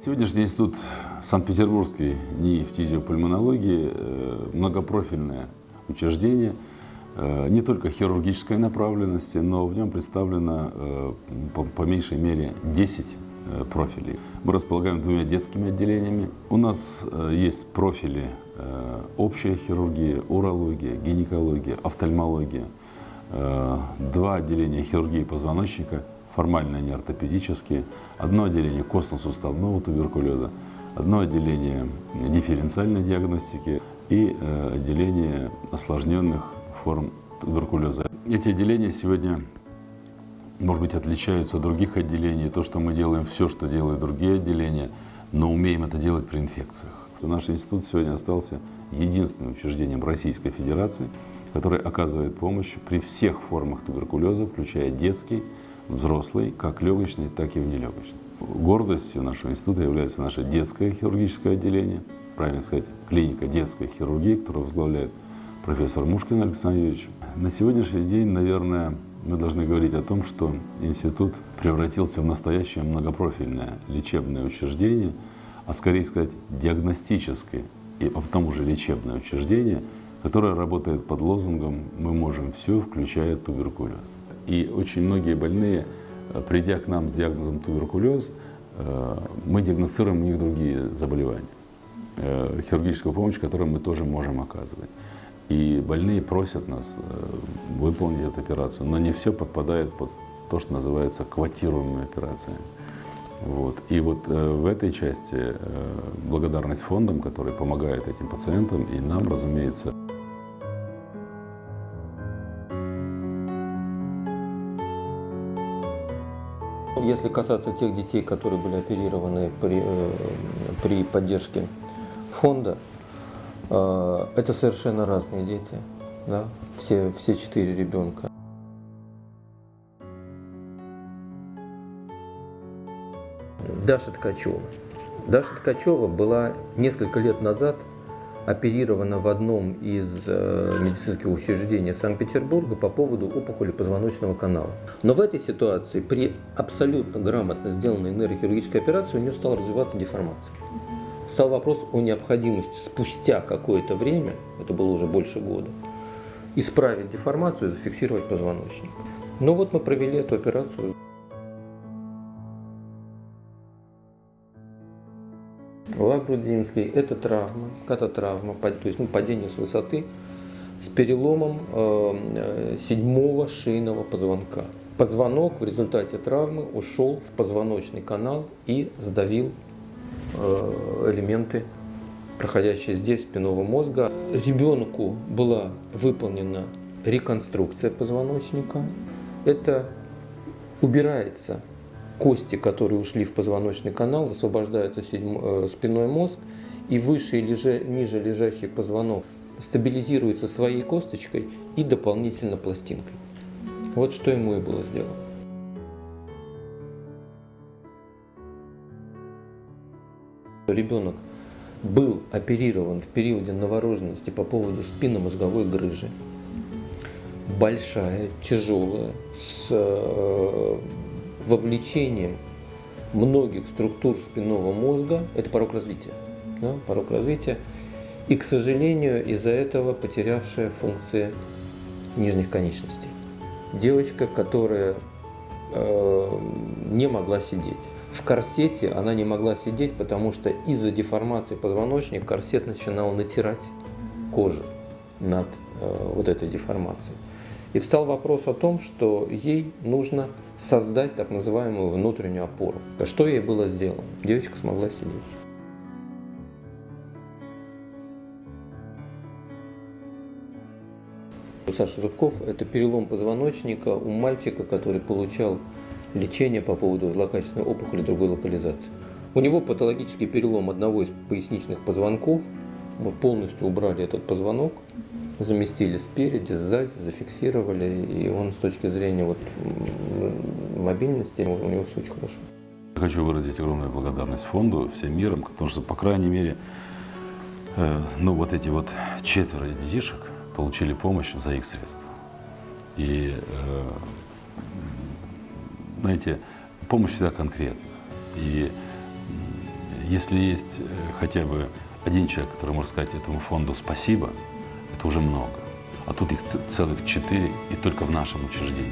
Сегодняшний институт Санкт-Петербургский НИИ фтизиопульмонологии многопрофильное учреждение, не только хирургической направленности, но в нем представлено по меньшей мере 10 профилей. Мы располагаем двумя детскими отделениями. У нас есть профили общая хирургия, урология, гинекология, офтальмология, два отделения хирургии позвоночника, формально они ортопедические, одно отделение костно-суставного туберкулеза, одно отделение дифференциальной диагностики и отделение осложненных форм туберкулеза. Эти отделения сегодня, может быть, отличаются от других отделений. То, что мы делаем все, что делают другие отделения, но умеем это делать при инфекциях. Наш институт сегодня остался единственным учреждением Российской Федерации, который оказывает помощь при всех формах туберкулеза, включая детский, взрослый, как легочный, так и внелегочный. Гордостью нашего института является наше детское хирургическое отделение, правильно сказать, клиника детской хирургии, которую возглавляет профессор Мушкин Александр Юрьевич. На сегодняшний день, наверное, мы должны говорить о том, что институт превратился в настоящее многопрофильное лечебное учреждение, а скорее сказать, диагностическое и потом уже лечебное учреждение, которое работает под лозунгом «Мы можем все, включая туберкулез». И очень многие больные, придя к нам с диагнозом туберкулез, мы диагностируем у них другие заболевания, хирургическую помощь, которую мы тоже можем оказывать. И больные просят нас выполнить эту операцию, но не все подпадает под то, что называется квотируемыми операциями. Вот. И вот в этой части благодарность фондам, которые помогают этим пациентам, и нам, разумеется. Если касаться тех детей, которые были оперированы при поддержке фонда, это совершенно разные дети, да? все 4 ребенка. Даша Ткачева. Даша Ткачева была несколько лет назад оперирована в одном из медицинских учреждений Санкт-Петербурга по поводу опухоли позвоночного канала. Но в этой ситуации при абсолютно грамотно сделанной нейрохирургической операции у нее стала развиваться деформация. Стал вопрос о необходимости спустя какое-то время, это было уже больше года, исправить деформацию и зафиксировать позвоночник. Ну вот мы провели эту операцию. Лагрудинский – это травма, кататравма, то есть падение с высоты с переломом 7-го шейного позвонка. Позвонок в результате травмы ушел в позвоночный канал и сдавил элементы, проходящие здесь спинного мозга. Ребенку была выполнена реконструкция позвоночника. Это убирается кости, которые ушли в позвоночный канал, освобождается спинной мозг, и выше и ниже лежащий позвонок стабилизируется своей косточкой и дополнительно пластинкой. Вот что ему и было сделано. Ребенок был оперирован в периоде новорожденности по поводу спинномозговой грыжи. Большая, тяжелая, с вовлечением многих структур спинного мозга, это порок развития, да, порок развития, и, к сожалению, из-за этого потерявшая функции нижних конечностей. Девочка, которая не могла сидеть. В корсете она не могла сидеть, потому что из-за деформации позвоночника корсет начинал натирать кожу над вот этой деформацией. И встал вопрос о том, что ей нужно создать так называемую внутреннюю опору. Что ей было сделано? Девочка смогла сидеть. У Саши Зубков это перелом позвоночника у мальчика, который получал лечение по поводу злокачественной опухоли другой локализации. У него патологический перелом одного из поясничных позвонков. Мы полностью убрали этот позвонок, заместили спереди, сзади, зафиксировали, и он с точки зрения вот мобильности, у него все очень хорошо. Я хочу выразить огромную благодарность фонду, всем миром, потому что, по крайней мере, вот эти вот 4 детишек получили помощь за их средства. И, знаете, помощь всегда конкретна. И Если есть хотя бы один человек, который может сказать этому фонду спасибо, это уже много. А тут их целых 4, и только в нашем учреждении.